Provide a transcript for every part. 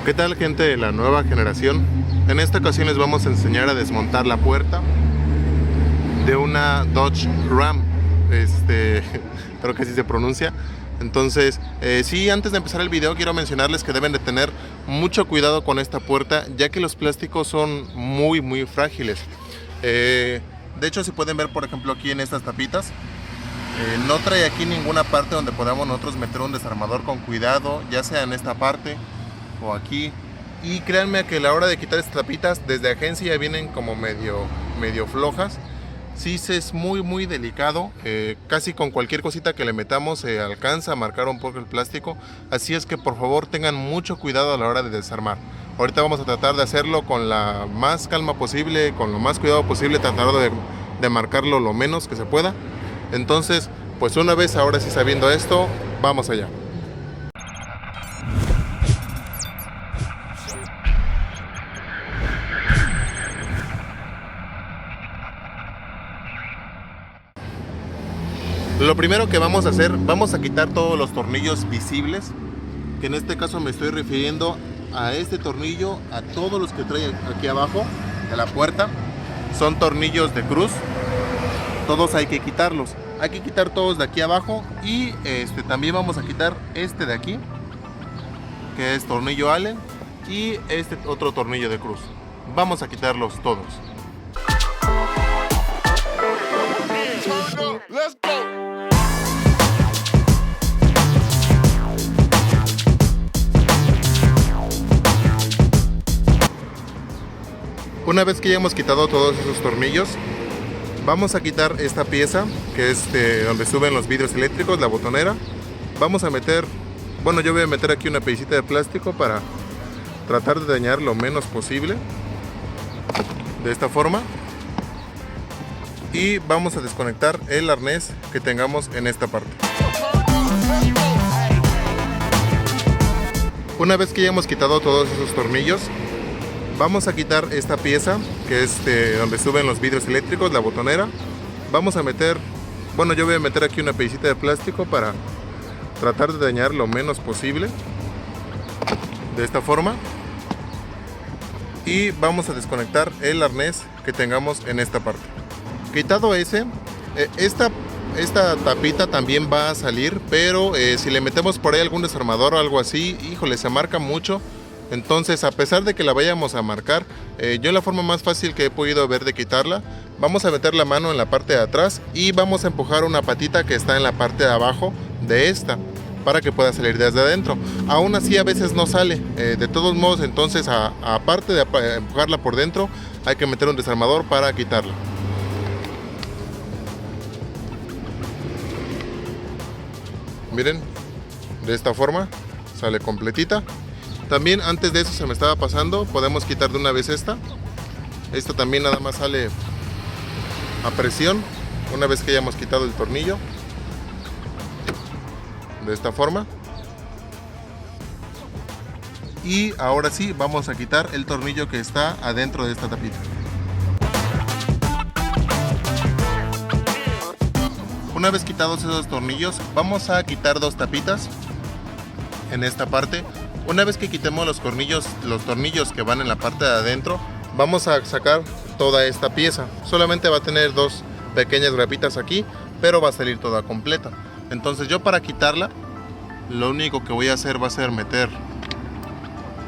¿Qué tal, gente de la nueva generación? En esta ocasión les vamos a enseñar a desmontar la puerta de una Dodge Ram, creo que así se pronuncia. Entonces, sí, antes de empezar el video quiero mencionarles que deben de tener mucho cuidado con esta puerta, ya que los plásticos son muy frágiles. De hecho, si pueden ver, por ejemplo, aquí en estas tapitas, no trae aquí ninguna parte donde podamos nosotros meter un desarmador con cuidado, ya sea en esta parte o aquí. Y créanme que a la hora de quitar estas tapitas, desde agencia ya vienen como medio flojas. Sí, es muy delicado, casi con cualquier cosita que le metamos se alcanza a marcar un poco el plástico, así es que por favor tengan mucho cuidado a la hora de desarmar. Ahorita vamos a tratar de hacerlo con la más calma posible, con lo más cuidado posible, tratar de marcarlo lo menos que se pueda. Entonces, pues una vez ahora sí sabiendo esto, vamos allá. Lo primero que vamos a hacer, vamos a quitar todos los tornillos visibles, que en este caso me estoy refiriendo a este tornillo, a todos los que trae aquí abajo de la puerta. Son tornillos de cruz, todos hay que quitarlos. Hay que quitar todos de aquí abajo y también vamos a quitar este de aquí, que es tornillo Allen, y este otro tornillo de cruz. Vamos a quitarlos todos. Let's go. Una vez que ya hemos quitado todos esos tornillos, vamos a quitar esta pieza que es donde suben los vidrios eléctricos, la botonera. Vamos a meter, bueno, yo voy a meter aquí una piecita de plástico para tratar de dañar lo menos posible, de esta forma. Y vamos a desconectar el arnés que tengamos en esta parte. Una vez que ya hemos quitado todos esos tornillos, vamos a quitar esta pieza que es donde suben los vidrios eléctricos, la botonera. Vamos a meter, bueno, yo voy a meter aquí una piecita de plástico para tratar de dañar lo menos posible, de esta forma. Y vamos a desconectar el arnés que tengamos en esta parte. Quitado ese, esta tapita también va a salir, pero si le metemos por ahí algún desarmador o algo así, híjole, se marca mucho. Entonces, a pesar de que la vayamos a marcar, yo la forma más fácil que he podido ver de quitarla, vamos a meter la mano en la parte de atrás y vamos a empujar una patita que está en la parte de abajo de esta, para que pueda salir desde adentro. Aún así a veces no sale, de todos modos, entonces aparte de empujarla por dentro, hay que meter un desarmador para quitarla. Miren, de esta forma sale completita. También antes de eso se me estaba pasando, podemos quitar de una vez esta. Esta también nada más sale a presión, una vez que ya hemos quitado el tornillo. De esta forma. Y ahora sí, vamos a quitar el tornillo que está adentro de esta tapita. Una vez quitados esos tornillos, vamos a quitar dos tapitas en esta parte. Una vez que quitemos los tornillos que van en la parte de adentro, vamos a sacar toda esta pieza. Solamente va a tener dos pequeñas grapitas aquí, pero va a salir toda completa. Entonces yo, para quitarla, lo único que voy a hacer va a ser meter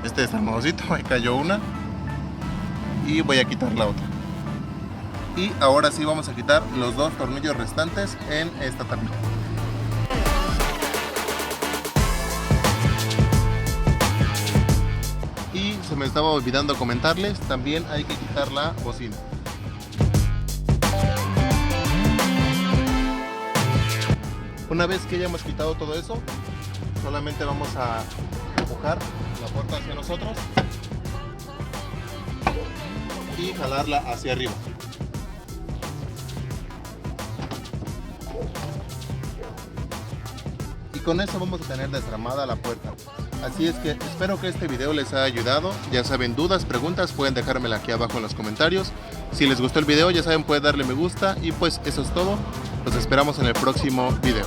este desarmadorcito. Ahí cayó una y voy a quitar la otra. Y ahora sí vamos a quitar los dos tornillos restantes en esta tapita. Y se me estaba olvidando comentarles, también hay que quitar la bocina. Una vez que ya hemos quitado todo eso, solamente vamos a empujar la puerta hacia nosotros y jalarla hacia arriba. Y con eso vamos a tener desarmada la puerta. Así es que espero que este video les haya ayudado. Ya saben, dudas, preguntas, pueden dejármela aquí abajo en los comentarios. Si les gustó el video, ya saben, pueden darle me gusta. Y pues eso es todo. Los esperamos en el próximo video.